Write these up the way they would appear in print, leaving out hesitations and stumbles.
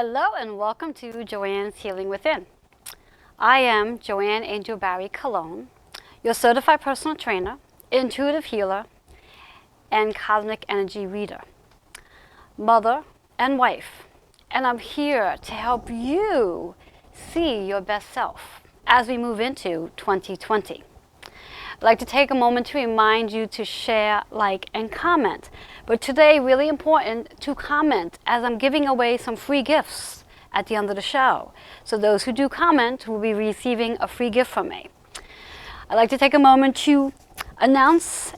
Hello and welcome to Joanne's Healing Within. I am Joanne Angel Barry Cologne, your certified personal trainer, intuitive healer, and cosmic energy reader, mother and wife. And I'm here to help you see your best self as we move into 2020. I'd like to take a moment to remind you to share, like, and comment. But today, really important to comment as I'm giving away some free gifts at the end of the show. So those who do comment will be receiving a free gift from me. I'd like to take a moment to announce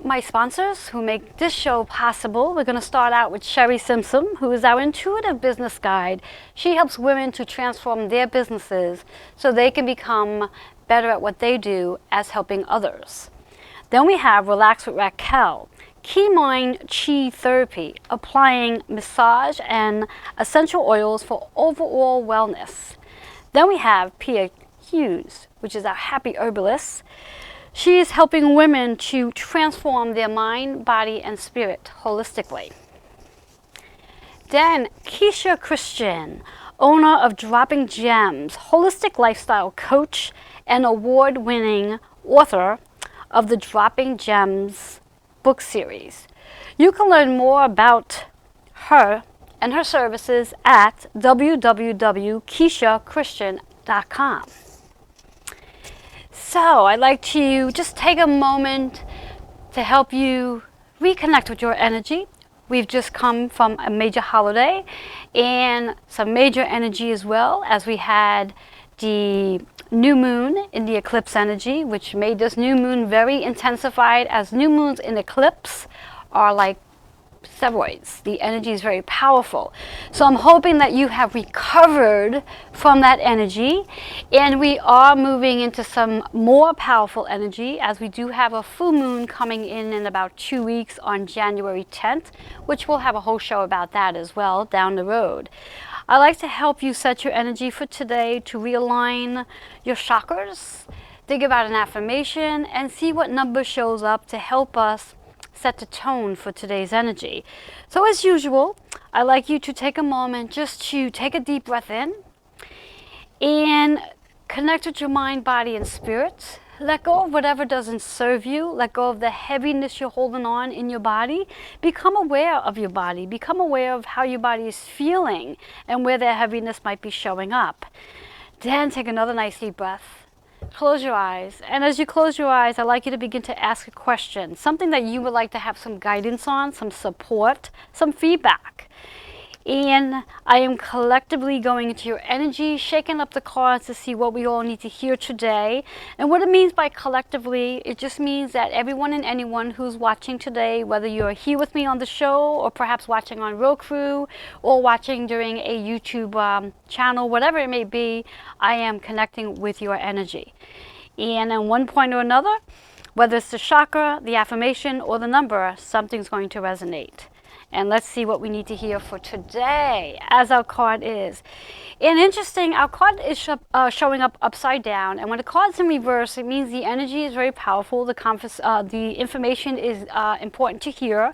my sponsors who make this show possible. We're going to start out with Sherry Simpson, who is our intuitive business guide. She helps women to transform their businesses so they can become better at what they do as helping others. Then we have Relax with Raquel, Key Mind Chi Therapy, applying massage and essential oils for overall wellness. Then we have Pia Hughes, which is our happy herbalist. She is helping women to transform their mind, body, and spirit holistically. Then Keisha Christian, owner of Dropping Gems, holistic lifestyle coach and award-winning author of the Dropping Gems book series. You can learn more about her and her services at www.keishachristian.com. So I'd like to just take a moment to help you reconnect with your energy. We've just come from a major holiday and some major energy as well, as we had the new moon in the eclipse energy, which made this new moon very intensified, as new moons in eclipse are like steroids. The energy is very powerful. So I'm hoping that you have recovered from that energy, and we are moving into some more powerful energy, as we do have a full moon coming in about 2 weeks on January 10th, which we'll have a whole show about that as well down the road. I like to help you set your energy for today to realign your chakras, think about an affirmation, and see what number shows up to help us set the tone for today's energy. So as usual, I'd like you to take a moment just to take a deep breath in and connect with your mind, body, and spirit. Let go of whatever doesn't serve you. Let go of the heaviness you're holding on in your body. Become aware of your body. Become aware of how your body is feeling and where that heaviness might be showing up. Then take another nice deep breath. Close your eyes. And as you close your eyes, I'd like you to begin to ask a question, something that you would like to have some guidance on, some support, some feedback. And I am collectively going into your energy, shaking up the cards to see what we all need to hear today. And what it means by collectively, it just means that everyone and anyone who's watching today, whether you're here with me on the show or perhaps watching on Roku or watching during a YouTube channel, whatever it may be, I am connecting with your energy. And at one point or another, whether it's the chakra, the affirmation, or the number, something's going to resonate. And let's see what we need to hear for today, as our card is. And interesting, our card is showing up upside down. And when the card's in reverse, it means the energy is very powerful. The information is important to hear.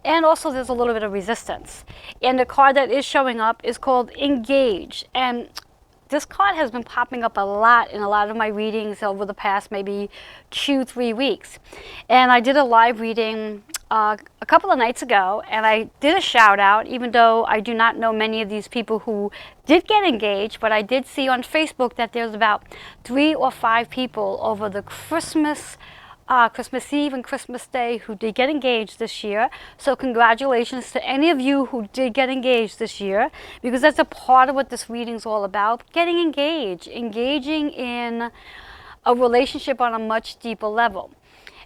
And also there's a little bit of resistance. And the card that is showing up is called Engage. And this card has been popping up a lot in a lot of my readings over the past maybe 2-3 weeks. And I did a live reading a couple of nights ago, and I did a shout out, even though I do not know many of these people who did get engaged, but I did see on Facebook that there's about 3 or 5 people over the Christmas Eve and Christmas Day who did get engaged this year. So congratulations to any of you who did get engaged this year, because that's a part of what this reading is all about, getting engaged, engaging in a relationship on a much deeper level.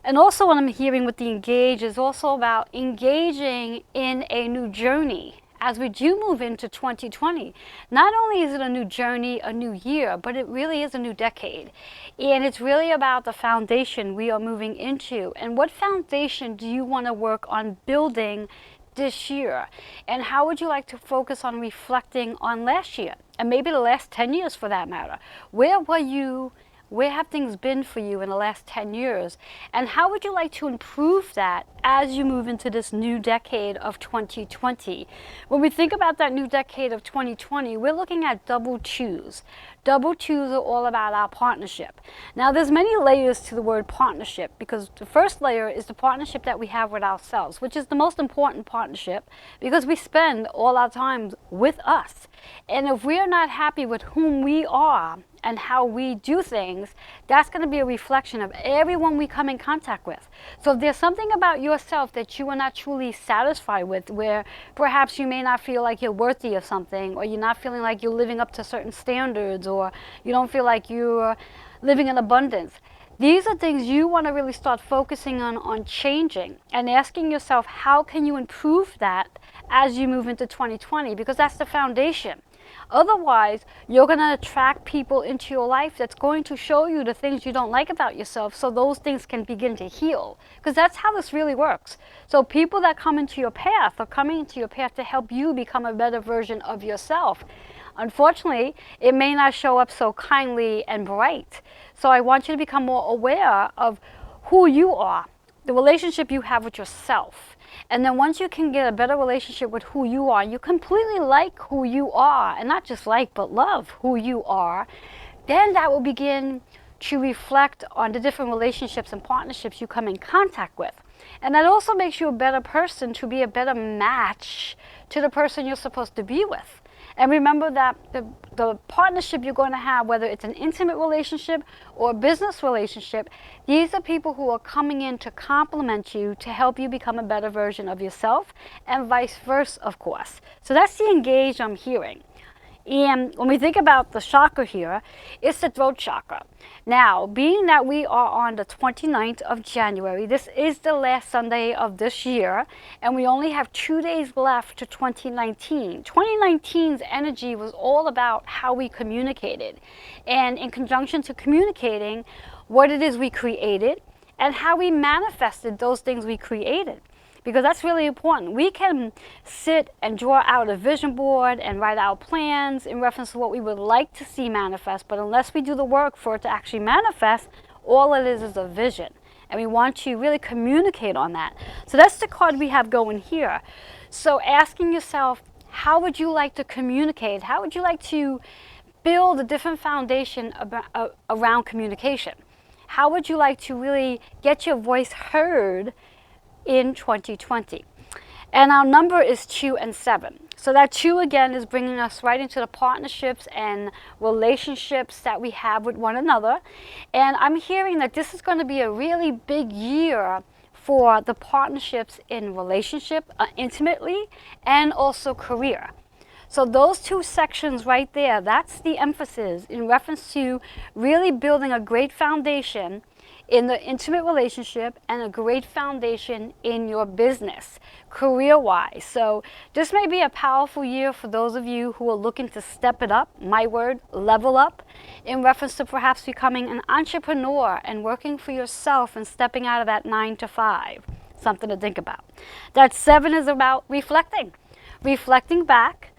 And also what I'm hearing with the engage is also about engaging in a new journey as we do move into 2020. Not only is it a new journey, a new year, but it really is a new decade. And it's really about the foundation we are moving into. And what foundation do you want to work on building this year? And how would you like to focus on reflecting on last year? And maybe the last 10 years for that matter. Where were you Where have things been for you in the last 10 years? And how would you like to improve that as you move into this new decade of 2020? When we think about that new decade of 2020, we're looking at double twos. Double twos are all about our partnership. Now, there's many layers to the word partnership, because the first layer is the partnership that we have with ourselves, which is the most important partnership, because we spend all our time with us. And if we are not happy with whom we are and how we do things, that's going to be a reflection of everyone we come in contact with. So if there's something about yourself that you are not truly satisfied with, where perhaps you may not feel like you're worthy of something, or you're not feeling like you're living up to certain standards, or you don't feel like you're living in abundance, these are things you want to really start focusing on changing, and asking yourself, how can you improve that as you move into 2020? Because that's the foundation. Otherwise, you're going to attract people into your life that's going to show you the things you don't like about yourself, so those things can begin to heal. Because that's how this really works. So people that come into your path are coming into your path to help you become a better version of yourself. Unfortunately, it may not show up so kindly and bright. So I want you to become more aware of who you are, the relationship you have with yourself. And then once you can get a better relationship with who you are, you completely like who you are, and not just like, but love who you are, then that will begin to reflect on the different relationships and partnerships you come in contact with. And that also makes you a better person, to be a better match to the person you're supposed to be with. And remember that the partnership you're going to have, whether it's an intimate relationship or a business relationship, these are people who are coming in to complement you, to help you become a better version of yourself, and vice versa, of course. So that's the engage I'm hearing. And when we think about the chakra here, it's the throat chakra. Now, being that we are on the 29th of January, this is the last Sunday of this year, and we only have 2 days left to 2019. 2019's energy was all about how we communicated, and in conjunction to communicating, what it is we created, and how we manifested those things we created. Because that's really important. We can sit and draw out a vision board and write out plans in reference to what we would like to see manifest, but unless we do the work for it to actually manifest, all it is a vision. And we want to really communicate on that. So that's the card we have going here. So asking yourself, how would you like to communicate? How would you like to build a different foundation around communication? How would you like to really get your voice heard in 2020? And our number is 2 and 7. So that 2 again is bringing us right into the partnerships and relationships that we have with one another. And I'm hearing that this is going to be a really big year for the partnerships in relationship, intimately, and also career. So those 2 sections right there, that's the emphasis in reference to really building a great foundation in the intimate relationship, and a great foundation in your business, career-wise. So this may be a powerful year for those of you who are looking to step it up, my word, level up, in reference to perhaps becoming an entrepreneur and working for yourself and stepping out of that 9 to 5. Something to think about. That 7 is about reflecting. Reflecting back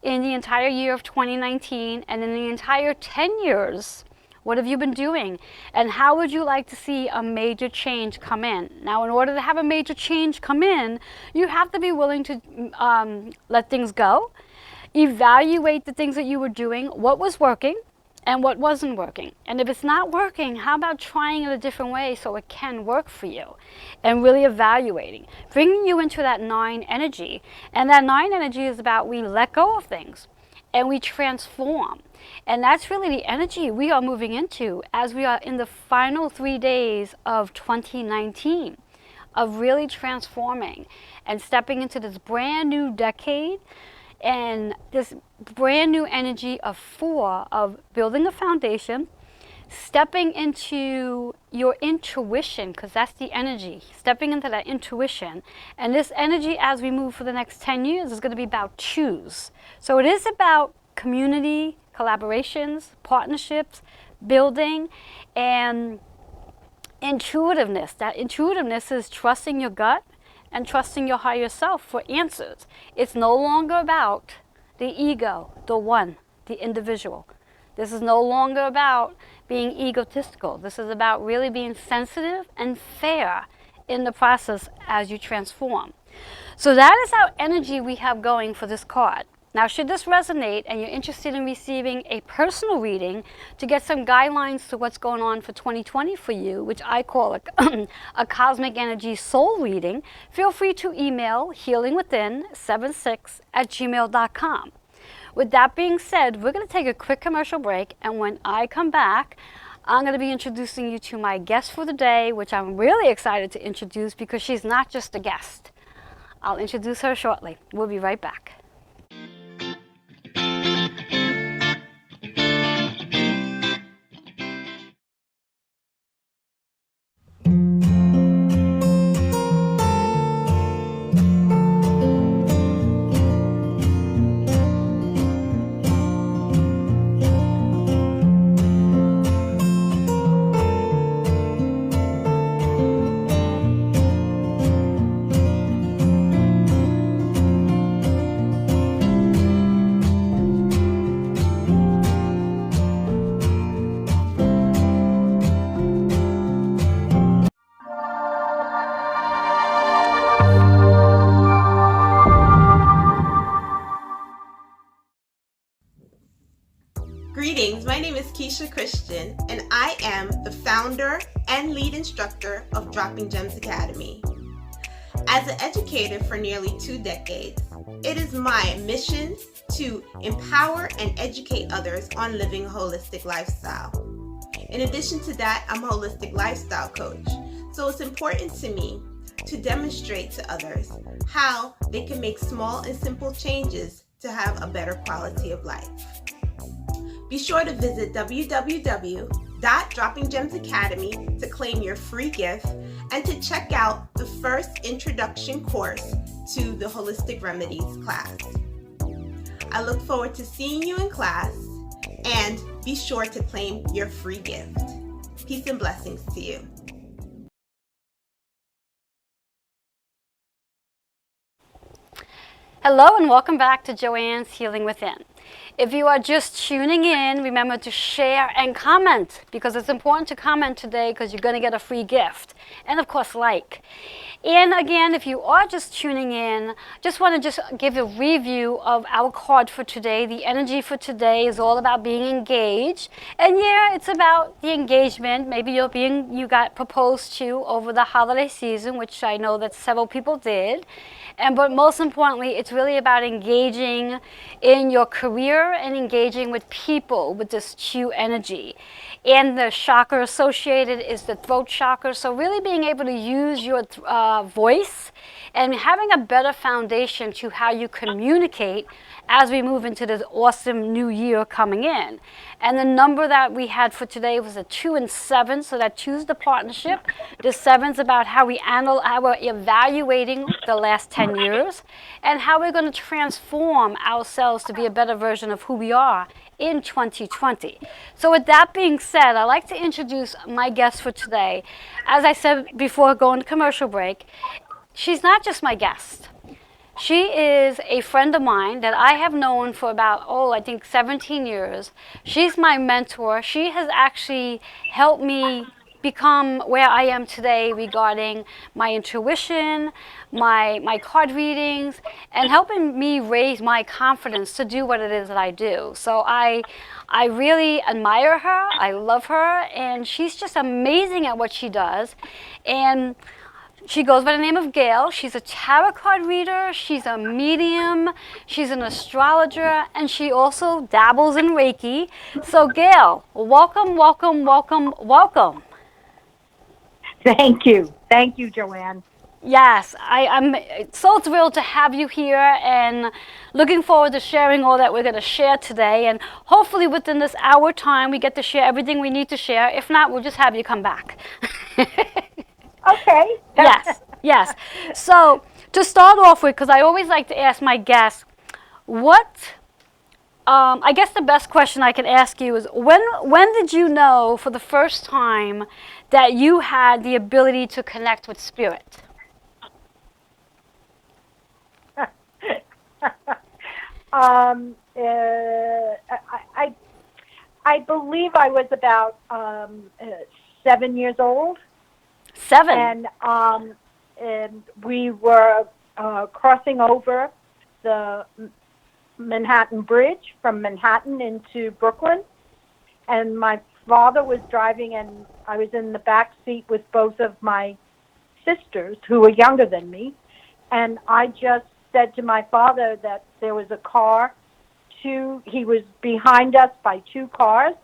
in the entire year of 2019 and in the entire 10 years. What have you been doing? And how would you like to see a major change come in? Now, in order to have a major change come in, you have to be willing to let things go, evaluate the things that you were doing, what was working and what wasn't working. And if it's not working, how about trying it a different way so it can work for you? And really evaluating, bringing you into that 9 energy. And that 9 energy is about we let go of things and we transform. And that's really the energy we are moving into as we are in the final 3 days of 2019, of really transforming and stepping into this brand new decade and this brand new energy of 4, of building a foundation, stepping into your intuition, because that's the energy, stepping into that intuition. And this energy, as we move for the next 10 years, is going to be about choose. So it is about community, collaborations, partnerships, building, and intuitiveness. That intuitiveness is trusting your gut and trusting your higher self for answers. It's no longer about the ego, the one, the individual. This is no longer about being egotistical. This is about really being sensitive and fair in the process as you transform. So that is our energy we have going for this card. Now, should this resonate and you're interested in receiving a personal reading to get some guidelines to what's going on for 2020 for you, which I call a cosmic energy soul reading, feel free to email healingwithin76@gmail.com. With that being said, we're going to take a quick commercial break, and when I come back, I'm going to be introducing you to my guest for the day, which I'm really excited to introduce because she's not just a guest. I'll introduce her shortly. We'll be right back. Greetings, my name is Keisha Christian, and I am the founder and lead instructor of Dropping Gems Academy. As an educator for nearly 2 decades, it is my mission to empower and educate others on living a holistic lifestyle. In addition to that, I'm a holistic lifestyle coach, so it's important to me to demonstrate to others how they can make small and simple changes to have a better quality of life. Be sure to visit www.droppinggemsacademy to claim your free gift and to check out the first introduction course to the Holistic Remedies class. I look forward to seeing you in class, and be sure to claim your free gift. Peace and blessings to you. Hello and welcome back to Joanne's Healing Within. If you are just tuning in, remember to share and comment, because it's important to comment today because you're going to get a free gift. And of course, like. And again, if you are just tuning in, just want to give a review of our card for today. The energy for today is all about being engaged. And yeah, it's about the engagement. Maybe you got proposed to over the holiday season, which I know that several people did. But most importantly, it's really about engaging in your career and engaging with people with this Q energy. And the chakra associated is the throat chakra. So really being able to use your voice and having a better foundation to how you communicate as we move into this awesome new year coming in. And the number that we had for today was a 2 and 7, so that 2 is the partnership. The 7 is about how we're evaluating the last 10 years and how we're going to transform ourselves to be a better version of who we are in 2020. So with that being said, I'd like to introduce my guest for today. As I said before going to commercial break, she's not just my guest. She is a friend of mine that I have known for about, I think 17 years. She's my mentor. She has actually helped me become where I am today regarding my intuition, my card readings, and helping me raise my confidence to do what it is that I do. So I really admire her. I love her, and she's just amazing at what she does. And she goes by the name of Gail. She's a tarot card reader, she's a medium, she's an astrologer, and she also dabbles in Reiki. So Gail, welcome, welcome, welcome, welcome. Thank you. Thank you, Joanne. Yes, I'm so thrilled to have you here and looking forward to sharing all that we're going to share today. And hopefully within this hour time, we get to share everything we need to share. If not, we'll just have you come back. Okay. Yes. So to start off with, because I always like to ask my guests, I guess the best question I can ask you is when did you know for the first time that you had the ability to connect with spirit? I believe I was about 7 years old, 7. and we were crossing over the Manhattan Bridge from Manhattan into Brooklyn, and my father was driving, and I was in the back seat with both of my sisters who were younger than me, and I just said to my father that there was a car, he was behind us by two cars,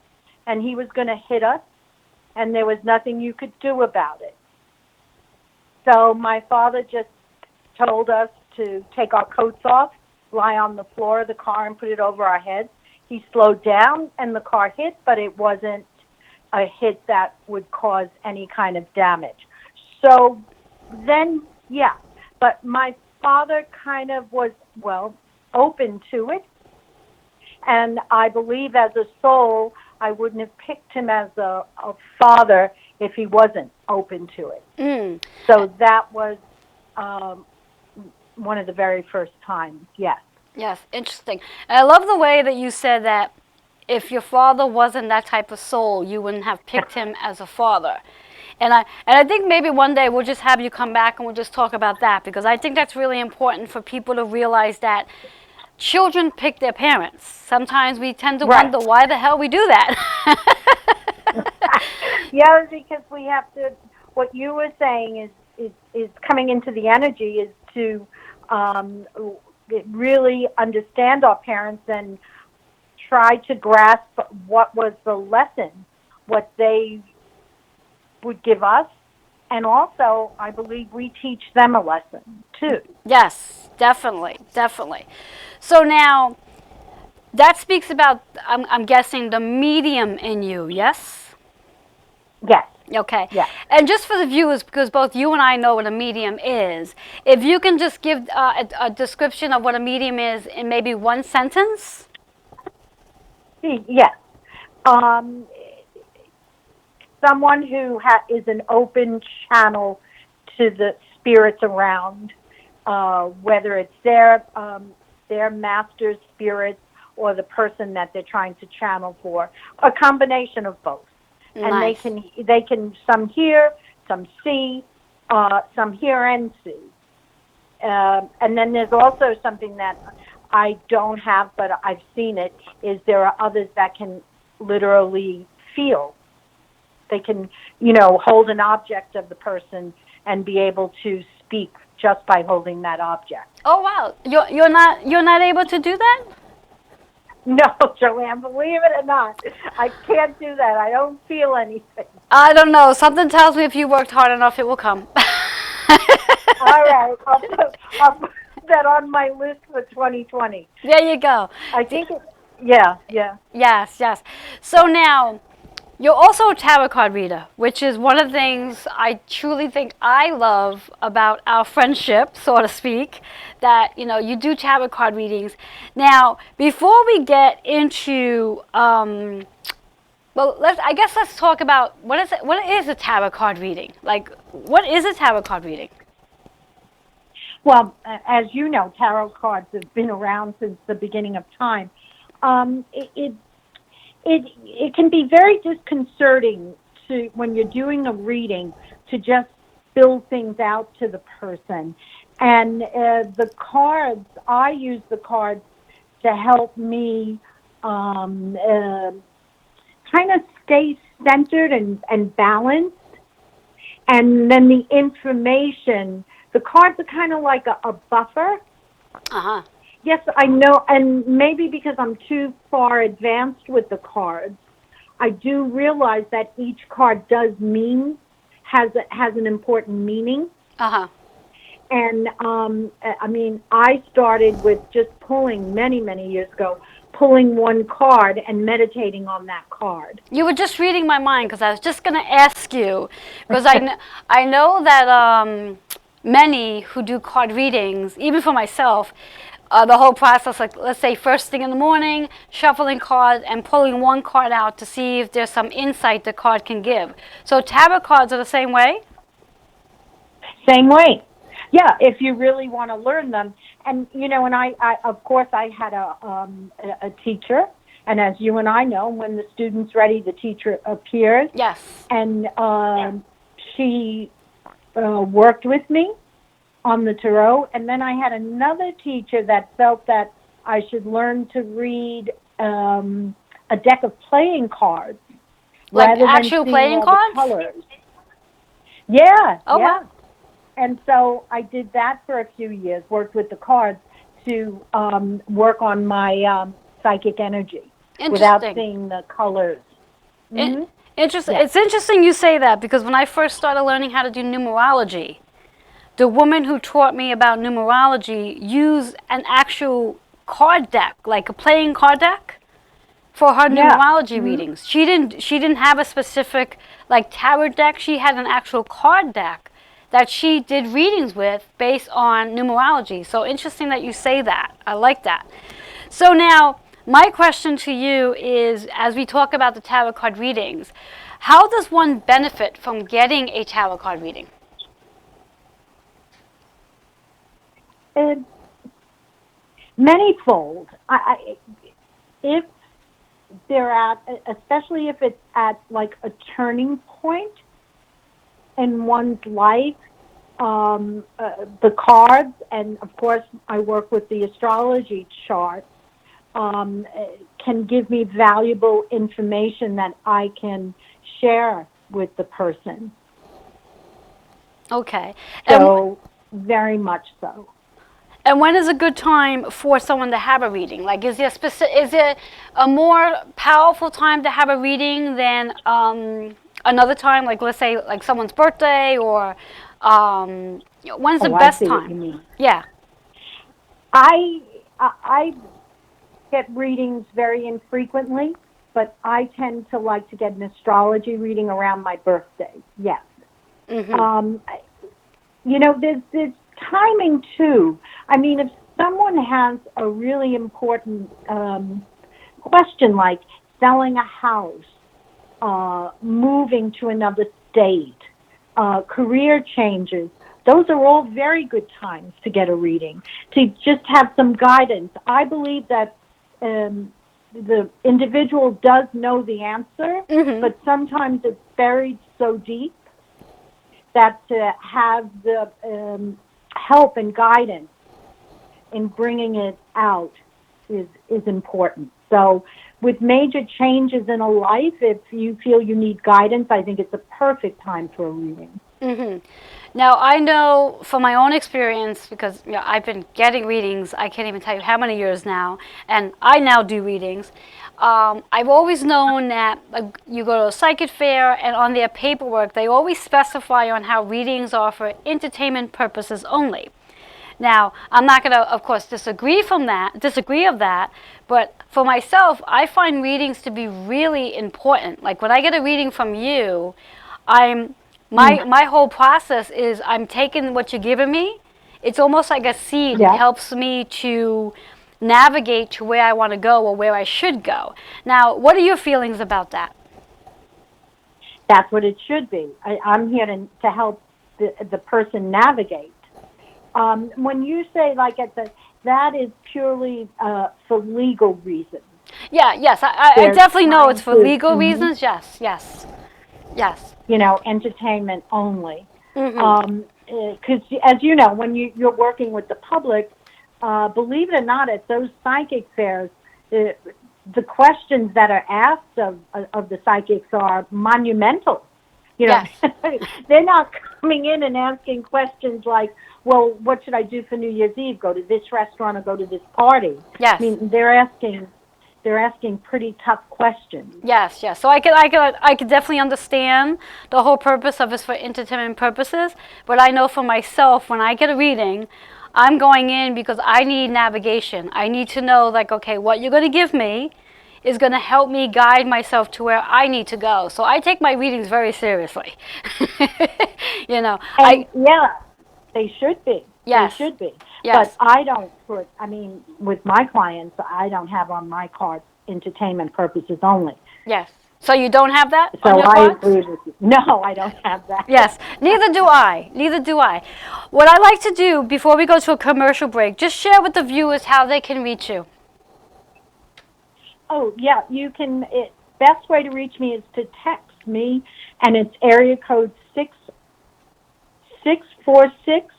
and he was going to hit us, and there was nothing you could do about it. So my father just told us to take our coats off, lie on the floor of the car, and put it over our heads. He slowed down, and the car hit, but it wasn't a hit that would cause any kind of damage. So then, yeah. But my father kind of was, well, open to it. And I believe as a soul, I wouldn't have picked him as a father if he wasn't open to it. Mm. So that was one of the very first times, yes. Yes, interesting. And I love the way that you said that if your father wasn't that type of soul, you wouldn't have picked him as a father. And I think maybe one day we'll just have you come back and we'll just talk about that, because I think that's really important for people to realize that children pick their parents. Sometimes we tend to Right. wonder why the hell we do that. Yeah, because we have to, what you were saying is coming into the energy is to really understand our parents and try to grasp what was the lesson, what they would give us. And also, I believe we teach them a lesson, too. Yes, definitely, definitely. So now, that speaks about, I'm guessing, the medium in you, yes? Yes, Okay. yes. And just for the viewers, because both you and I know what a medium is, if you can just give a description of what a medium is in maybe one sentence. Yes. Um, Someone who is an open channel to the spirits around, whether it's their master spirits or the person that they're trying to channel for, a combination of both. And Nice. they can some hear, some see, some hear and see. And then there's also something that I don't have, but I've seen it, is there are others that can literally feel. They can, hold an object of the person and be able to speak just by holding that object. Oh wow, you're not able to do that? No, Joanne, believe it or not, I can't do that. I don't feel anything. I don't know. Something tells me if you worked hard enough, it will come. All right, I'll put that on my list for 2020. There you go. I think yeah, yeah. Yes, yes. So now, you're also a tarot card reader, which is one of the things I truly think I love about our friendship, so to speak, that, you do tarot card readings. Now, before we get into, well, let's talk about what is a tarot card reading? Like, what is a tarot card reading? Well, as you know, tarot cards have been around since the beginning of time. It can be very disconcerting to when you're doing a reading to just spill things out to the person. And I use the cards to help me kind of stay centered and balanced. And then the cards are kind of like a buffer. Uh-huh. Yes, I know, and maybe because I'm too far advanced with the cards, I do realize that each card has an important meaning. Uh-huh. And I started with just pulling many, many years ago, pulling one card and meditating on that card. You were just reading my mind, because I was just going to ask you, because I know that many who do card readings, even for myself, the whole process, like let's say first thing in the morning, shuffling cards and pulling one card out to see if there's some insight the card can give. So tarot cards are the same way? Same way. Yeah, if you really want to learn them. And, and I of course, I had a teacher And as you and I know, when the student's ready, the teacher appears. Yes. And she worked with me on the tarot. And then I had another teacher that felt that I should learn to read a deck of playing cards Like rather than actual seeing playing all cards? the colors. Yeah, Oh, yeah. wow. And so I did that for a few years, worked with the cards to work on my psychic energy without Interesting. seeing the colors. In- Hmm. Interesting. Yeah. It's interesting you say that because when I first started learning how to do numerology, the woman who taught me about numerology used an actual card deck, like a playing card deck, for her Yeah. numerology Hmm. readings. She didn't have a specific like tarot deck. She had an actual card deck that she did readings with based on numerology. So interesting that you say that. I like that. So now my question to you is, as we talk about the tarot card readings, how does one benefit from getting a tarot card reading? And manyfold. If they're at, especially if it's at like a turning point in one's life, the cards, and of course, I work with the astrology chart, can give me valuable information that I can share with the person. Okay. So, very much so. And when is a good time for someone to have a reading? Like, is there a more powerful time to have a reading than another time? Like, let's say, like someone's birthday, or when's the Oh, I best see what you time? mean. Yeah. I get readings very infrequently, but I tend to like to get an astrology reading around my birthday. Yes. Mm-hmm. There's timing too. I mean, if someone has a really important question like selling a house, moving to another state, career changes, those are all very good times to get a reading, to just have some guidance. I believe that the individual does know the answer, Mm-hmm. but sometimes it's buried so deep that to have the help and guidance in bringing it out is important. So with major changes in a life, if you feel you need guidance, I think it's a perfect time for a reading. Mm-hmm. Now, I know from my own experience, because I've been getting readings, I can't even tell you how many years now, and I now do readings. I've always known that you go to a psychic fair, and on their paperwork, they always specify on how readings are for entertainment purposes only. Now, I'm not going to, of course, disagree of that, but for myself, I find readings to be really important. Like when I get a reading from you, I'm my whole process is I'm taking what you're giving me. It's almost like a seed. It Yeah, helps me to navigate to where I want to go or where I should go. Now, what are your feelings about that? that's what it should be. I'm here to help the person navigate. When you say like that is purely for legal reasons. Yeah, yes, I They're definitely know it's trying for to, legal reasons. Yes, yes, yes. entertainment only. Mm-hmm. Because as you know, when you're working with the public, believe it or not, at those psychic fairs, the questions that are asked of the psychics are monumental. You know, Yes. they're not coming in and asking questions like, well, what should I do for New Year's Eve? Go to this restaurant or go to this party? I Yes. mean, they're asking pretty tough questions. Yes, yes. So I could definitely understand the whole purpose of this for entertainment purposes. But I know for myself, when I get a reading, I'm going in because I need navigation. I need to know, like, okay, what you're going to give me is going to help me guide myself to where I need to go. So I take my readings very seriously. you know, And yeah, they should be. They yes, should be. But yes, I don't with my clients, I don't have on my cards entertainment purposes only. yes. So you don't have that on So your I cards? agree with you. No, I don't have that. Yes, neither do I. Neither do I. What I like to do before we go to a commercial break, just share with the viewers how they can reach you. Oh, yeah, you can. Best way to reach me is to text me, and it's area code 6646,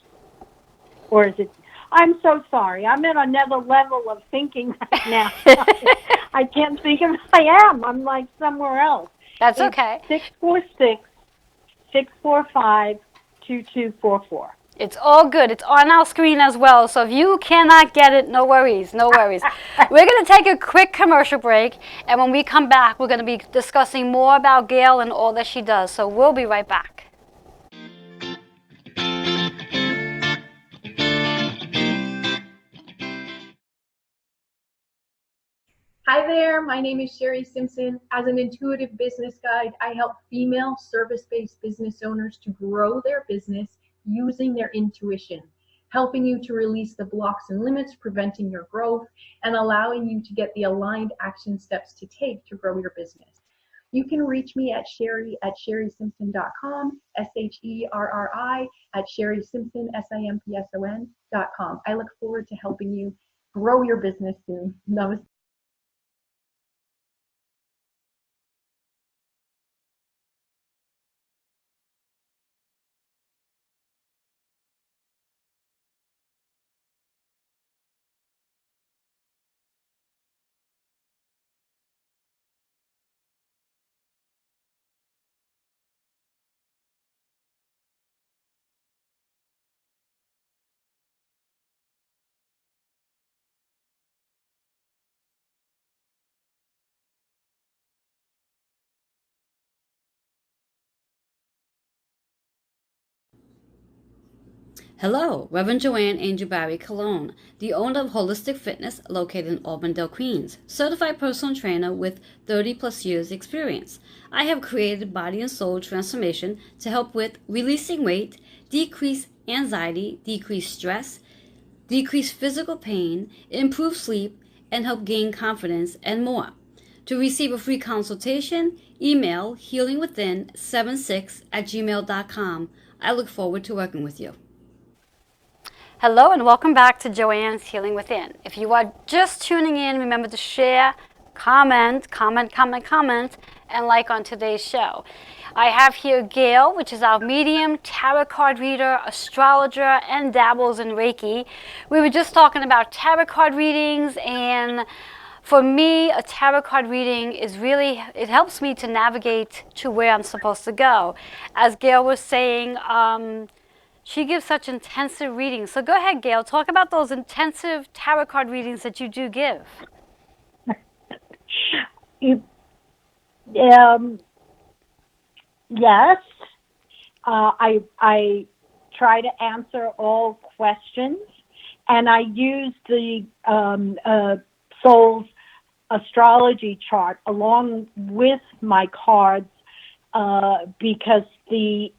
or is it? I'm so sorry. I'm in another level of thinking right now. I can't think of. I am. I'm like somewhere else. That's It's okay. 646-645-2244. It's all good. It's on our screen as well. So if you cannot get it, no worries. No worries. We're going to take a quick commercial break. And when we come back, we're going to be discussing more about Gail and all that she does. So we'll be right back. Hi there, my name is Sherry Simpson. As an intuitive business guide, I help female service-based business owners to grow their business using their intuition, helping you to release the blocks and limits preventing your growth and allowing you to get the aligned action steps to take to grow your business. You can reach me at sherry@sherrysimpson.com, SHERRI at sherrysimpson, SIMPSON.com. I look forward to helping you grow your business soon. Namaste. Hello, Reverend Joanne Angel Barry Cologne, the owner of Holistic Fitness located in Auburndale, Queens, certified personal trainer with 30 plus years experience. I have created body and soul transformation to help with releasing weight, decrease anxiety, decrease stress, decrease physical pain, improve sleep, and help gain confidence and more. To receive a free consultation, email healingwithin76@gmail.com. I look forward to working with you. Hello and welcome back to Joanne's Healing Within. If you are just tuning in, remember to share, comment, and like on today's show. I have here Gail, which is our medium, tarot card reader, astrologer, and dabbles in Reiki. We were just talking about tarot card readings, and for me, a tarot card reading is really, it helps me to navigate to where I'm supposed to go. As Gail was saying, she gives such intensive readings. So go ahead, Gail. Talk about those intensive tarot card readings that you do give. You, yes, I try to answer all questions, and I use the soul's astrology chart along with my cards because the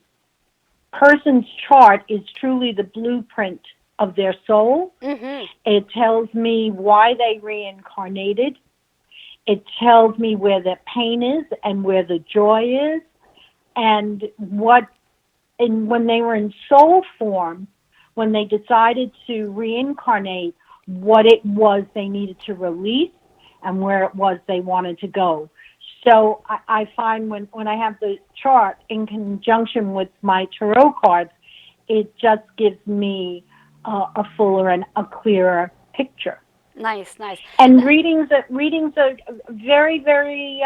person's chart is truly the blueprint of their soul. Mm-hmm. It tells me why they reincarnated. It tells me where their pain is and where the joy is, and when they were in soul form, when they decided to reincarnate, what it was they needed to release and where it was they wanted to go. So I find when I have the chart in conjunction with my tarot cards, it just gives me a fuller and a clearer picture. Nice, nice. And readings are very, very,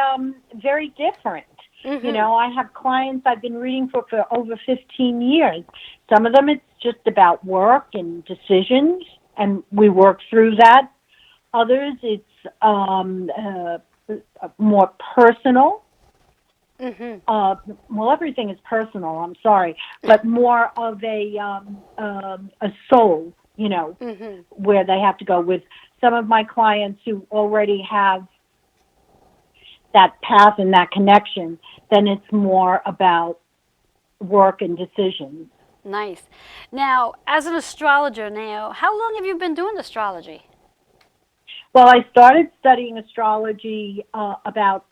very different. Mm-hmm. You know, I have clients I've been reading for over 15 years. Some of them it's just about work and decisions, and we work through that. Others it's more personal. Mm-hmm. Well, everything is personal. I'm sorry, but more of a soul. You know, Mm-hmm. where they have to go with some of my clients who already have that path and that connection. Then it's more about work and decisions. Nice. Now, as an astrologer now, how long have you been doing astrology? Well, I started studying astrology about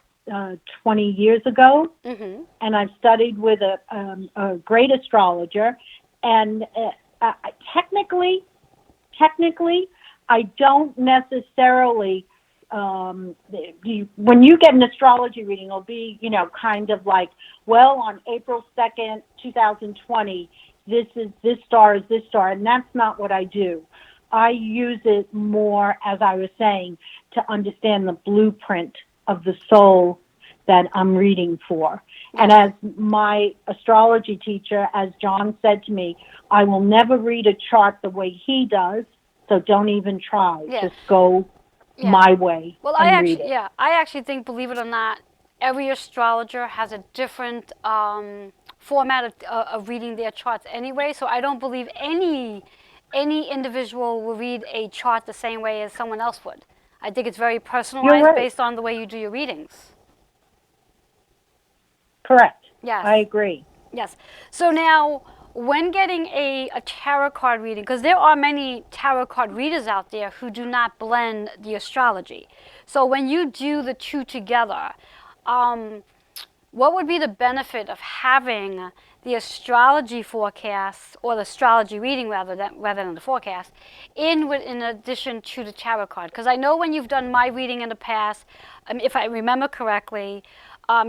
20 years ago, Mm-hmm. and I've studied with a great astrologer. And technically, I don't necessarily when you get an astrology reading, it'll be, kind of like, well, on April 2nd, 2020, this star is this star. And that's not what I do. I use it more, as I was saying, to understand the blueprint of the soul that I'm reading for. And as my astrology teacher, as John said to me, I will never read a chart the way he does, so don't even try. Yeah. Just go my way and read it. I actually think, believe it or not, every astrologer has a different format of reading their charts anyway. So I don't believe any individual will read a chart the same way as someone else would. I think it's very personalized Right. based on the way you do your readings. Correct. Yes. I agree. Yes. So now, when getting a tarot card reading, because there are many tarot card readers out there who do not blend the astrology. So when you do the two together, what would be the benefit of having the astrology forecast, or the astrology reading rather than the forecast, in addition to the tarot card? Because I know when you've done my reading in the past, if I remember correctly,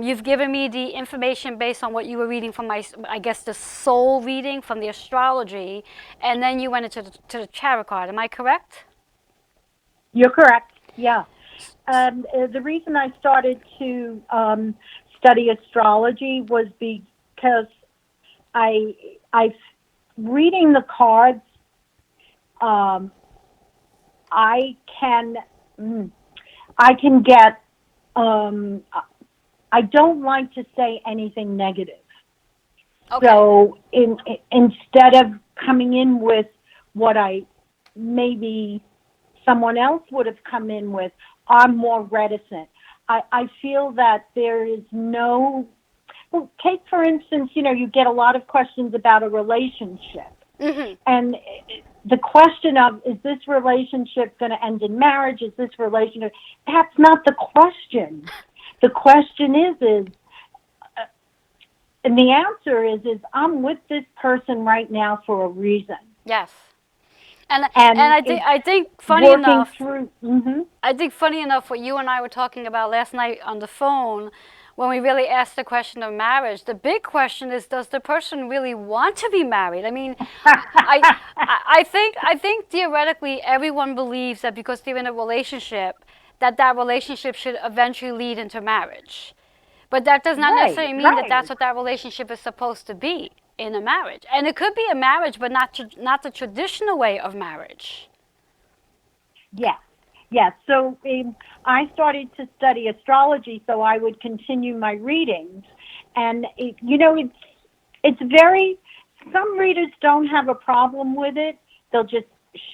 you've given me the information based on what you were reading from I guess, the soul reading from the astrology, and then you went into the tarot card. Am I correct? You're correct. Yeah. The reason I started to study astrology was because I reading the cards. I can get. I don't like to say anything negative. Okay. So instead of coming in with what I maybe someone else would have come in with, I'm more reticent. I feel that there is no. Well, take for instance, you get a lot of questions about a relationship, and the question of, is this relationship going to end in marriage? Is this relationship? That's not the question. The question is, and the answer is I'm with this person right now for a reason. Yes. And I think funny enough, I think funny enough, what you and I were talking about last night on the phone, when we really asked the question of marriage, the big question is, does the person really want to be married? I mean, I think theoretically everyone believes that because they're in a relationship, that relationship should eventually lead into marriage. But that does not necessarily mean that that's what that relationship is supposed to be in a marriage. And it could be a marriage, but not the traditional way of marriage. Yes. Yes. So I started to study astrology so I would continue my readings. And, it's very, some readers don't have a problem with it. They'll just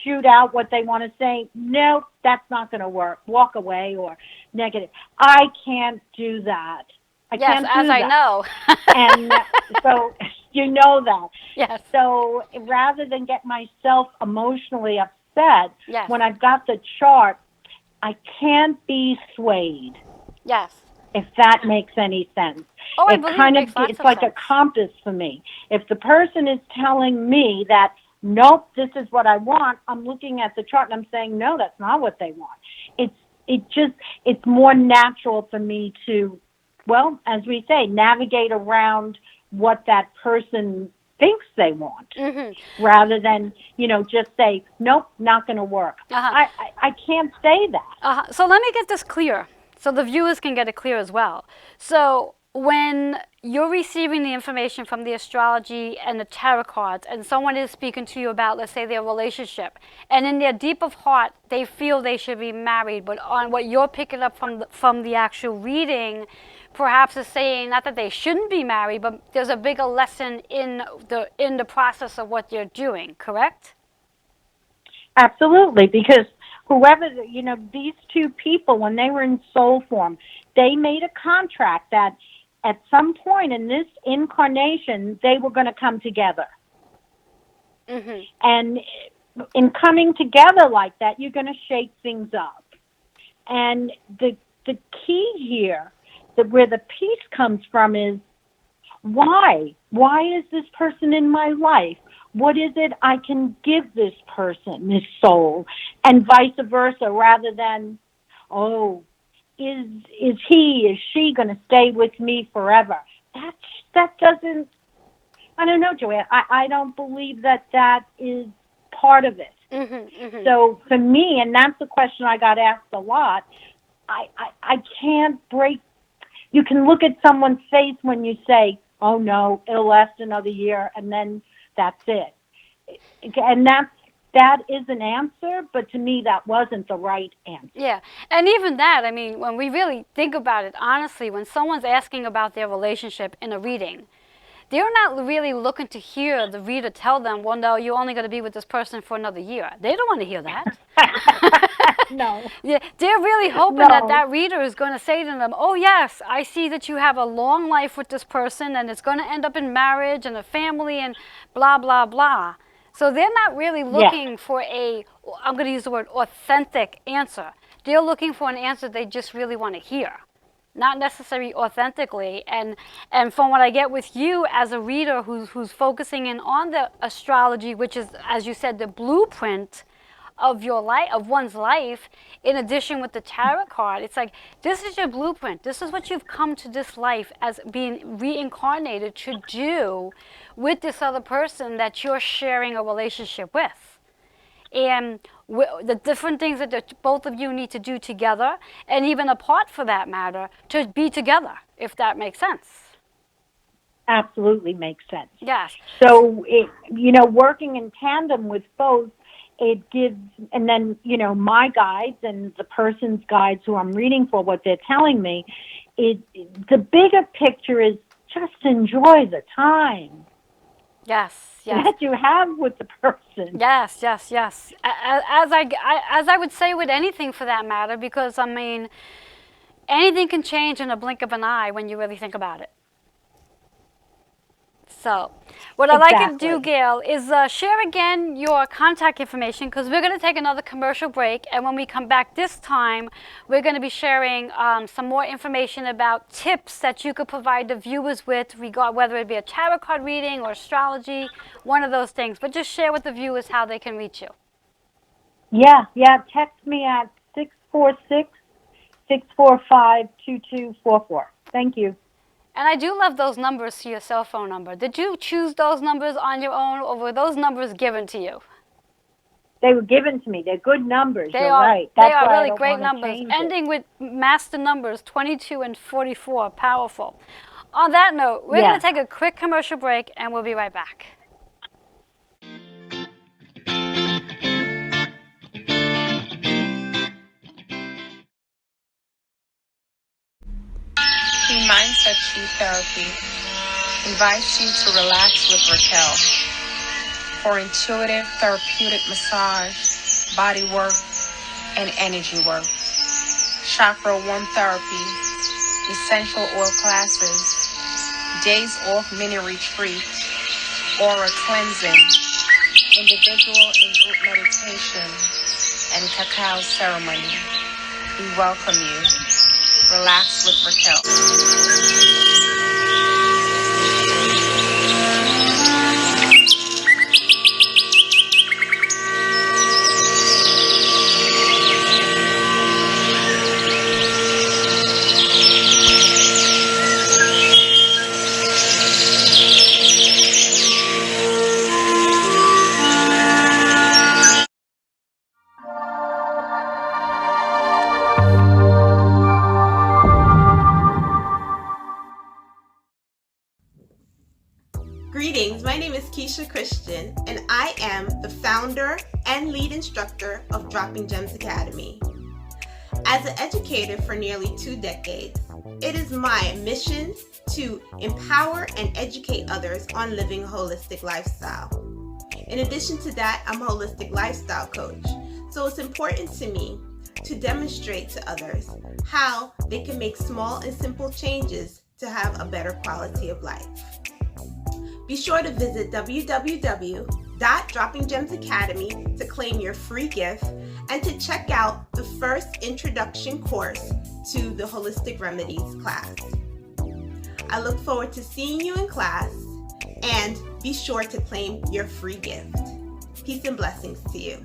shoot out what they want to say. No, that's not going to work. Walk away or negative. I can't do that. Yes, as I know. And so you know that. Yes. So rather than get myself emotionally upset, yes. when I've got the chart, I can't be swayed. Yes. If that makes any sense. Oh, I believe it makes lots it's of like sense. a compass for me. If the person is telling me that, nope, this is what I want, I'm looking at the chart and I'm saying, no, that's not what they want. It's more natural for me to, well, as we say, navigate around what that person thinks they want, rather than, just say, nope, not going to work. I can't say that. So let me get this clear, so the viewers can get it clear as well. So when you're receiving the information from the astrology and the tarot cards, and someone is speaking to you about, let's say, their relationship, and in their deep of heart, they feel they should be married, but on what you're picking up from the actual reading, perhaps is saying not that they shouldn't be married, but there's a bigger lesson in the process of what you're doing, correct? Absolutely, because whoever, these two people, when they were in soul form, they made a contract that at some point in this incarnation, they were going to come together. And in coming together like that, you're going to shake things up. And the key here, where the peace comes from, is why? Why is this person in my life? What is it I can give this person, this soul, and vice versa, rather than, oh, is she going to stay with me forever? That doesn't, I don't know, Joanne. I don't believe that is part of it. So for me, and that's the question I got asked a lot, I can't break. You can look at someone's face when you say, oh no, it'll last another year, and then that's it. And that is an answer, but to me that wasn't the right answer. Yeah, and even that, I mean, when we really think about it, honestly, when someone's asking about their relationship in a reading, they're not really looking to hear the reader tell them, well, no, you're only going to be with this person for another year. They don't want to hear that. No. Yeah, they're really hoping that reader is going to say to them, oh, yes, I see that you have a long life with this person, and it's going to end up in marriage and a family and blah, blah, blah. So they're not really looking for I'm going to use the word authentic answer. They're looking for an answer they just really want to hear, not necessarily authentically. And from what I get with you as a reader who's focusing in on the astrology, which is, as you said, the blueprint of your life, of one's life, in addition with the tarot card, it's like, this is your blueprint. This is what you've come to this life as being reincarnated to do with this other person that you're sharing a relationship with. And the different things that both of you need to do together, and even apart for that matter, to be together, if that makes sense. Absolutely makes sense. Yes. So, working in tandem with both, it gives, and then, my guides and the person's guides who I'm reading for, what they're telling me, the bigger picture is just enjoy the time. Yes, yes. That you have with the person. Yes, yes, yes. As I would say with anything for that matter, because, I mean, anything can change in a blink of an eye when you really think about it. So, what I'd like you to do, Gail, is share again your contact information, because we're going to take another commercial break, and when we come back this time, we're going to be sharing some more information about tips that you could provide the viewers with, whether it be a tarot card reading or astrology, one of those things. But just share with the viewers how they can reach you. Yeah. Text me at 646-645-2244. Thank you. And I do love those numbers to your cell phone number. Did you choose those numbers on your own, or were those numbers given to you? They were given to me. They're good numbers. They You're are, right. They are really great numbers, ending with master numbers 22 and 44. Powerful. On that note, we're going to take a quick commercial break, and we'll be right back. Mindset True Therapy invites you to relax with Raquel for intuitive therapeutic massage, body work, and energy work. Chakra 1 therapy, essential oil classes, days off mini retreat, aura cleansing, individual and group meditation, and cacao ceremony. We welcome you. Relax with Raquel. Greetings, my name is Keisha Christian, and I am the founder and lead instructor of Dropping Gems Academy. As an educator for nearly 2 decades, it is my mission to empower and educate others on living a holistic lifestyle. In addition to that, I'm a holistic lifestyle coach, so it's important to me to demonstrate to others how they can make small and simple changes to have a better quality of life. Be sure to visit www.droppinggemsacademy to claim your free gift and to check out the first introduction course to the Holistic Remedies class. I look forward to seeing you in class, and be sure to claim your free gift. Peace and blessings to you.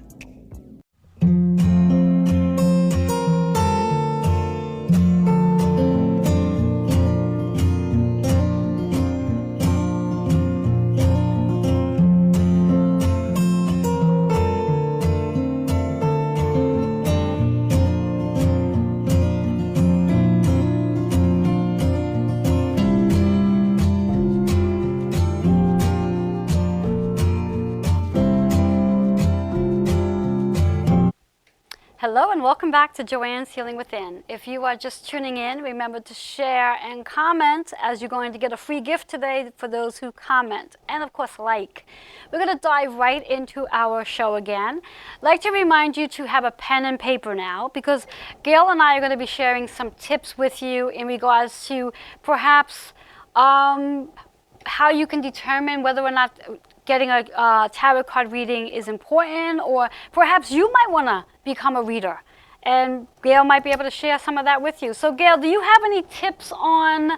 Hello and welcome back to Joanne's Healing Within. If you are just tuning in, remember to share and comment, as you're going to get a free gift today for those who comment. And of course, like. We're going to dive right into our show again. I'd like to remind you to have a pen and paper now, because Gail and I are going to be sharing some tips with you in regards to perhaps how you can determine whether or not getting a tarot card reading is important, or perhaps you might want to become a reader. And Gail might be able to share some of that with you. So Gail, do you have any tips on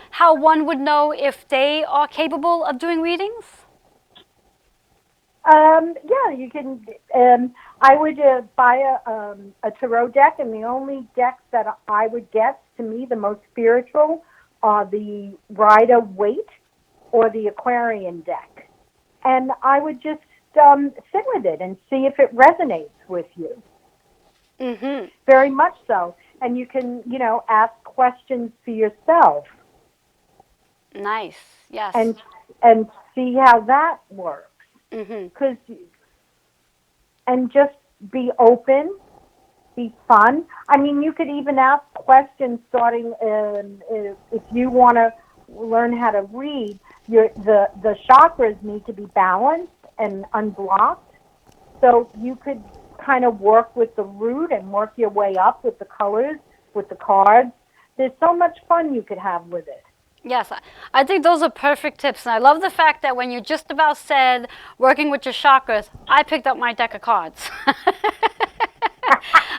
how one would know if they are capable of doing readings? Yeah, you can. I would buy a tarot deck, and the only decks that I would get, to me, the most spiritual are the Rider Waite or the Aquarian deck. And I would just sit with it and see if it resonates with you. Mm-hmm. Very much so. And you can, ask questions for yourself. Nice. Yes. And see how that works. Mm-hmm. And just be open, be fun. I mean, you could even ask questions starting if you want to learn how to read. The chakras need to be balanced and unblocked. So you could kind of work with the root and work your way up with the colors, with the cards. There's so much fun you could have with it. Yes, I think those are perfect tips. And I love the fact that when you just about said working with your chakras, I picked up my deck of cards.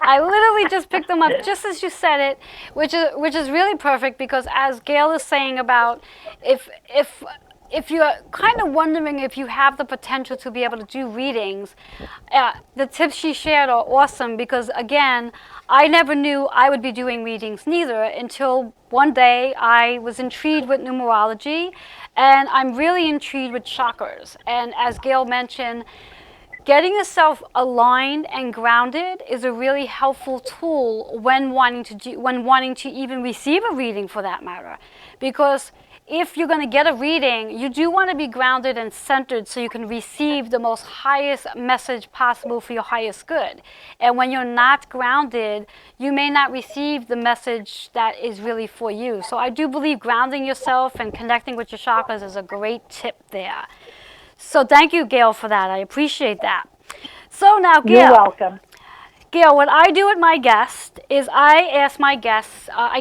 I literally just picked them up just as you said it, which is really perfect, because as Gail is saying about if you're kind of wondering if you have the potential to be able to do readings, the tips she shared are awesome, because again, I never knew I would be doing readings neither until one day I was intrigued with numerology, and I'm really intrigued with chakras. And as Gail mentioned, getting yourself aligned and grounded is a really helpful tool when wanting to even receive a reading, for that matter, because if you're going to get a reading, you do want to be grounded and centered so you can receive the most highest message possible for your highest good. And when you're not grounded, you may not receive the message that is really for you. So I do believe grounding yourself and connecting with your chakras is a great tip there. So thank you, Gail, for that. I appreciate that. So now, Gail. You're welcome. Gail, what I do with my guests is I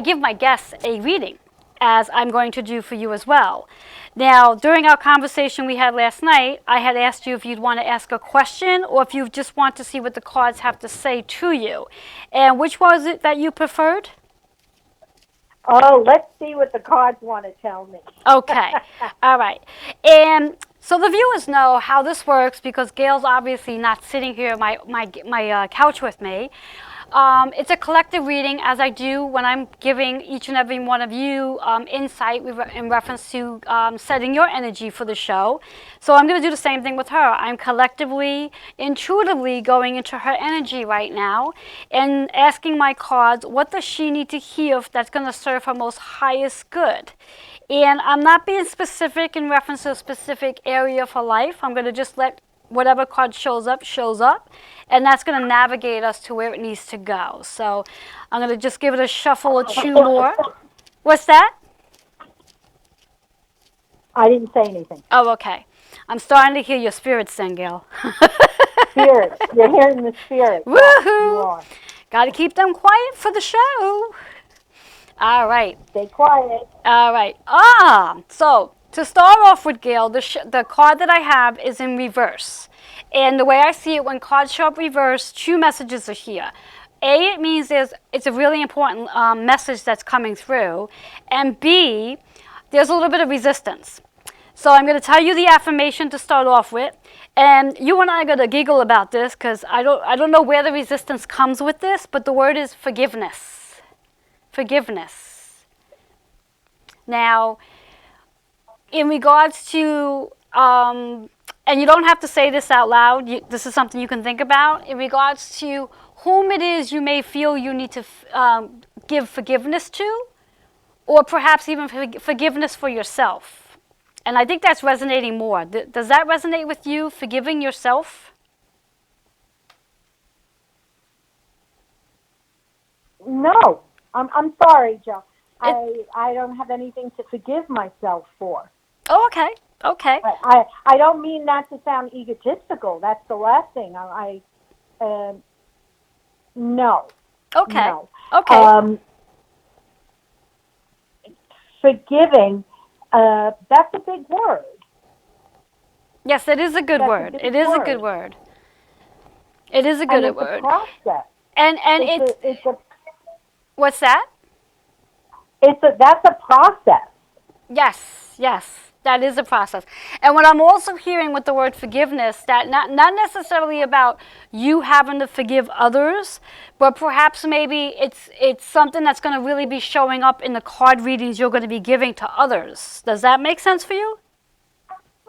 give my guests a reading, as I'm going to do for you as well. Now, during our conversation we had last night, I had asked you if you'd want to ask a question or if you just want to see what the cards have to say to you. And which was it that you preferred? Oh, let's see what the cards want to tell me. Okay. All right. And so the viewers know how this works, because Gail's obviously not sitting here at my couch with me. It's a collective reading, as I do when I'm giving each and every one of you insight in reference to setting your energy for the show. So I'm going to do the same thing with her. I'm collectively, intuitively going into her energy right now and asking my cards, what does she need to hear that's going to serve her most highest good? And I'm not being specific in reference to a specific area of her life. I'm going to just let whatever card shows up, and that's going to navigate us to where it needs to go. So I'm going to just give it a shuffle or two more. What's that? I didn't say anything. Oh, okay. I'm starting to hear your spirit sing, Gail. Spirit. You're hearing the spirit. Woohoo! Yes, you are. Got to keep them quiet for the show. All right. Stay quiet. All right. So to start off with, Gail, the card that I have is in reverse. And the way I see it, when cards show up reverse, two messages are here. A, it means it's a really important message that's coming through. And B, there's a little bit of resistance. So I'm going to tell you the affirmation to start off with. And you and I are going to giggle about this, because I don't know where the resistance comes with this, but the word is forgiveness. Forgiveness. Now, in regards to, and you don't have to say this out loud, this is something you can think about, in regards to whom it is you may feel you need to give forgiveness to, or perhaps even forgiveness for yourself. And I think that's resonating more. Does that resonate with you, forgiving yourself? No, I'm sorry, Joe. It, I don't have anything to forgive myself for. oh, okay. Okay. I don't mean that to sound egotistical. That's the last thing. No, Okay. no. Okay. Um, Forgiving, that's a big word. Yes, it is a good That's a word. big It is a good word, word. It is a and good it's a word. process. And It's it's, a it's a what's that? that's a process. Yes, yes, that is a process. And what I'm also hearing with the word forgiveness, that not necessarily about you having to forgive others, but perhaps maybe it's something that's going to really be showing up in the card readings you're going to be giving to others. Does that make sense for you?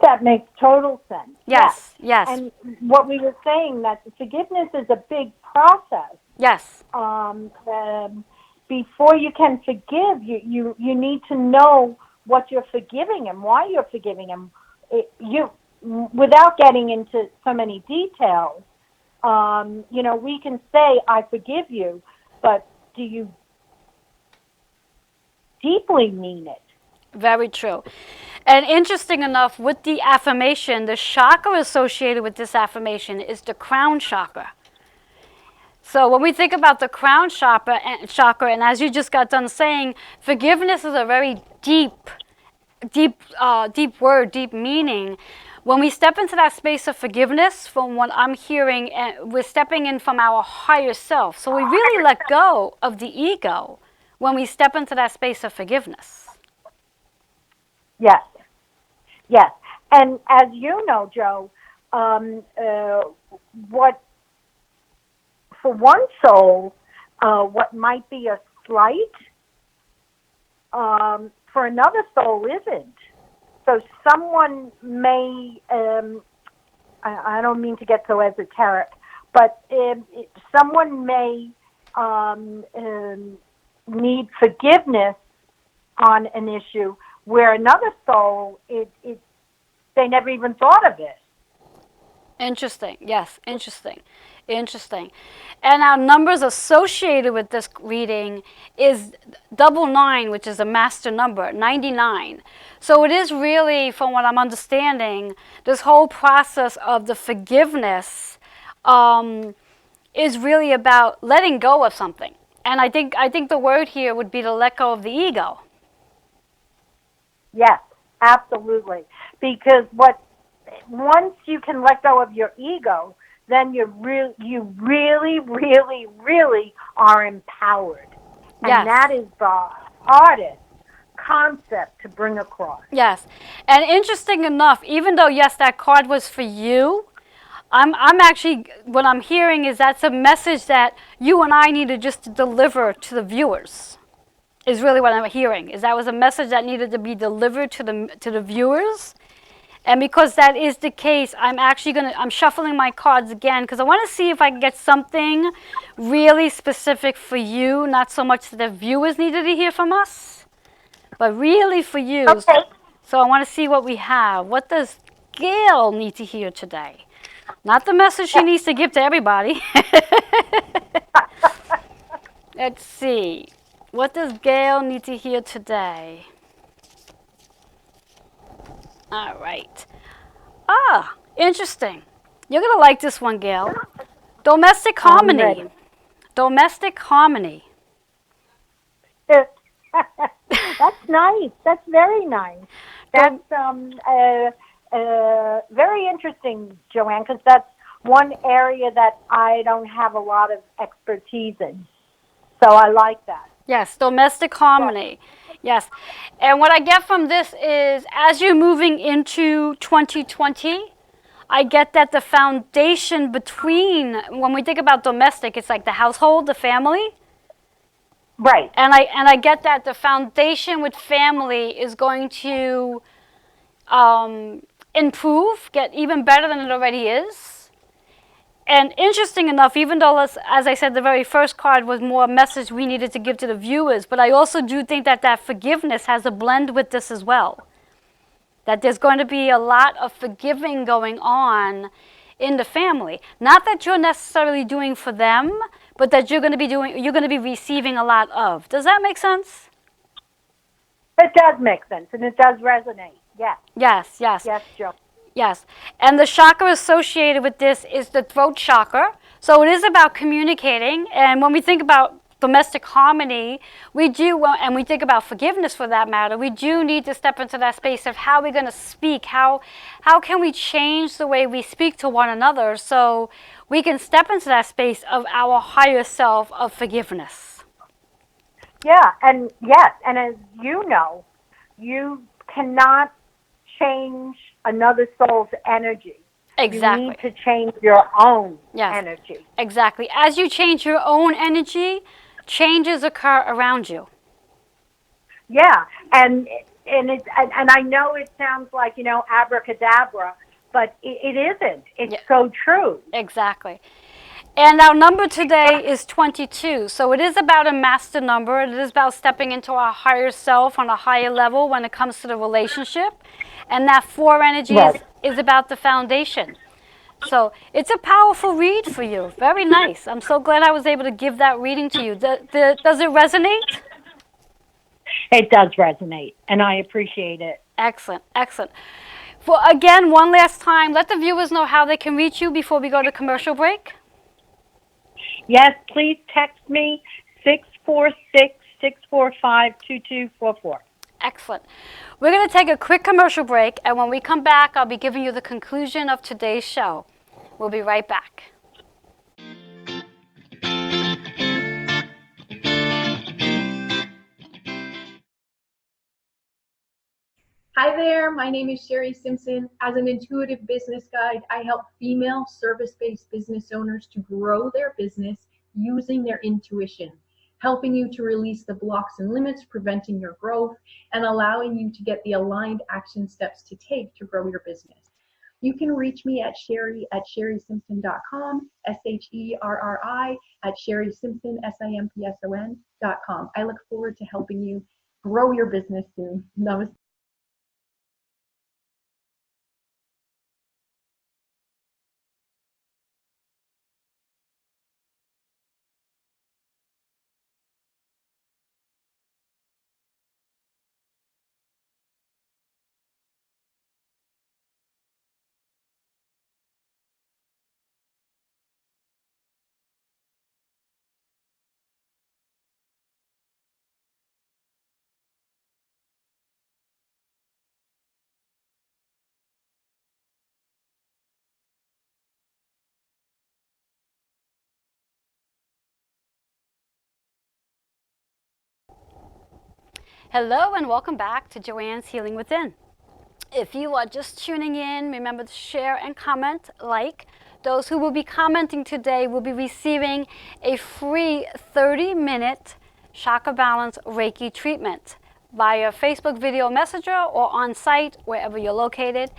That makes total sense. Yes. Yes, yes, And what we were saying, that forgiveness is a big process. yes, Um, um, Before you can forgive, you need to know what you're forgiving and why you're forgiving him. Without getting into so many details, we can say, I forgive you, but do you deeply mean it? very true. And interesting enough, with the affirmation, the chakra associated with this affirmation is the crown chakra. So when we think about the crown chakra, and as you just got done saying, forgiveness is a very deep word, deep meaning. When we step into that space of forgiveness, from what I'm hearing, we're stepping in from our higher self. So we really let go of the ego when we step into that space of forgiveness. Yes, yes. And as you know, Joe, what for one soul, what might be a slight, for another soul isn't. So someone may, I don't mean to get so esoteric, but someone may need forgiveness on an issue where another soul, they never even thought of it. Interesting. Yes, interesting. Interesting. And our numbers associated with this reading is 99, which is a master number, 99. So it is really, from what I'm understanding, this whole process of the forgiveness is really about letting go of something. And I think the word here would be to let go of the ego. Yes, absolutely. Because once you can let go of your ego, then you really are empowered. And Yes. that is the hardest concept to bring across. Yes. And interesting enough, even though, yes, that card was for you, I'm actually, what I'm hearing is that's a message that you and I needed just to deliver to the viewers, is really what I'm hearing. Is that was a message that needed to be delivered to the viewers. And because that is the case, I'm shuffling my cards again because I want to see if I can get something really specific for you, not so much that the viewers needed to hear from us, but really for you. Okay. So I want to see what we have. What does Gail need to hear today? Not the message she needs to give to everybody. Let's see. What does Gail need to hear today? All right. Ah, interesting. You're going to like this one, Gail. Domestic I'm ready. harmony. Domestic harmony. That's nice. That's very nice. That's very interesting, Joanne, because that's one area that I don't have a lot of expertise in. So I like that. Yes, domestic harmony. Yes. And what I get from this is as you're moving into 2020, I get that the foundation between, when we think about domestic, it's like the household, the family. Right. And I get that the foundation with family is going to improve, get even better than it already is. And interesting enough, even though, as I said, the very first card was more a message we needed to give to the viewers, but I also do think that forgiveness has a blend with this as well. That there's going to be a lot of forgiving going on in the family. Not that you're necessarily doing for them, but that you're going to be receiving a lot of. Does that make sense? It does make sense, and it does resonate. Yes. Yes, yes. Yes, Joe. Yes, and the chakra associated with this is the throat chakra. So it is about communicating, and when we think about domestic harmony, we do, and we think about forgiveness for that matter, we do need to step into that space of how we're going to speak, how can we change the way we speak to one another so we can step into that space of our higher self of forgiveness. Yeah, and yes, and as you know, you cannot change another soul's energy. Exactly. You need to change your own Yes, energy. exactly. As you change your own energy, changes occur around you. Yeah, and I know it sounds like, abracadabra, but it isn't. It's so true. Exactly. And our number today is 22. So it is about a master number. It is about stepping into our higher self on a higher level when it comes to the relationship. And that 4 energy is about the foundation. So it's a powerful read for you. Very nice. I'm so glad I was able to give that reading to you. Does it resonate? It does resonate, and I appreciate it. Excellent, excellent. Well, again, one last time, let the viewers know how they can reach you before we go to commercial break. Yes, please text me 646-645-2244. Excellent. We're going to take a quick commercial break, and when we come back, I'll be giving you the conclusion of today's show. We'll be right back. Hi there, my name is Sherry Simpson. As an intuitive business guide, I help female service-based business owners to grow their business using their intuition, helping you to release the blocks and limits preventing your growth and allowing you to get the aligned action steps to take to grow your business. You can reach me at sherry@sherrysimpson.com, SHERRI @sherrysimpson, SIMPSON.com. I look forward to helping you grow your business soon. Namaste. Hello, and welcome back to Joanne's Healing Within. If you are just tuning in, remember to share and comment, like. Those who will be commenting today will be receiving a free 30-minute chakra balance Reiki treatment via Facebook video messenger or on site, wherever you're located.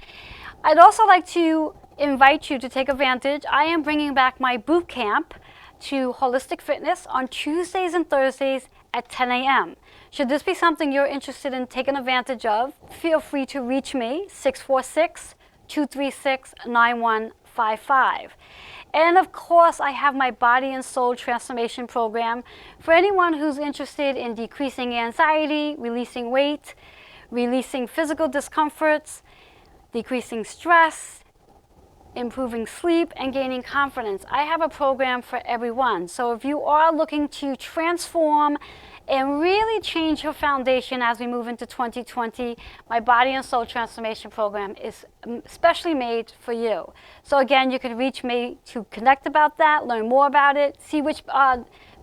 I'd also like to invite you to take advantage. I am bringing back my boot camp to Holistic Fitness on Tuesdays and Thursdays at 10 a.m. Should this be something you're interested in taking advantage of, feel free to reach me, 646-236-9155. And of course, I have my Body and Soul Transformation Program for anyone who's interested in decreasing anxiety, releasing weight, releasing physical discomforts, decreasing stress, improving sleep, and gaining confidence. I have a program for everyone. So if you are looking to transform and really change your foundation as we move into 2020, my Body and Soul Transformation Program is specially made for you. So again, you can reach me to connect about that, learn more about it, see which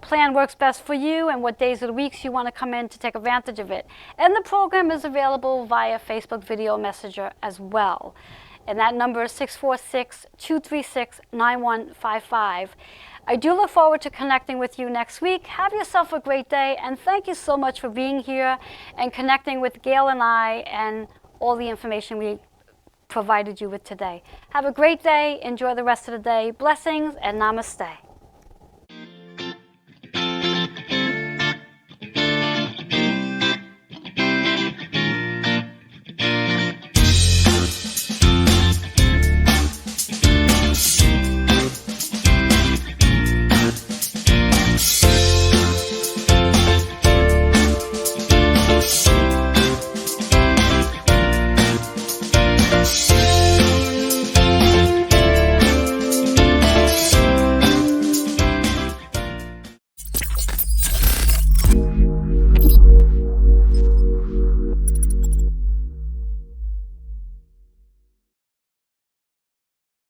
plan works best for you and what days of the weeks you want to come in to take advantage of it. And the program is available via Facebook video messenger as well. And that number is 646-236-9155. I do look forward to connecting with you next week. Have yourself a great day, and thank you so much for being here and connecting with Gail and I and all the information we provided you with today. Have a great day. Enjoy the rest of the day. Blessings and namaste.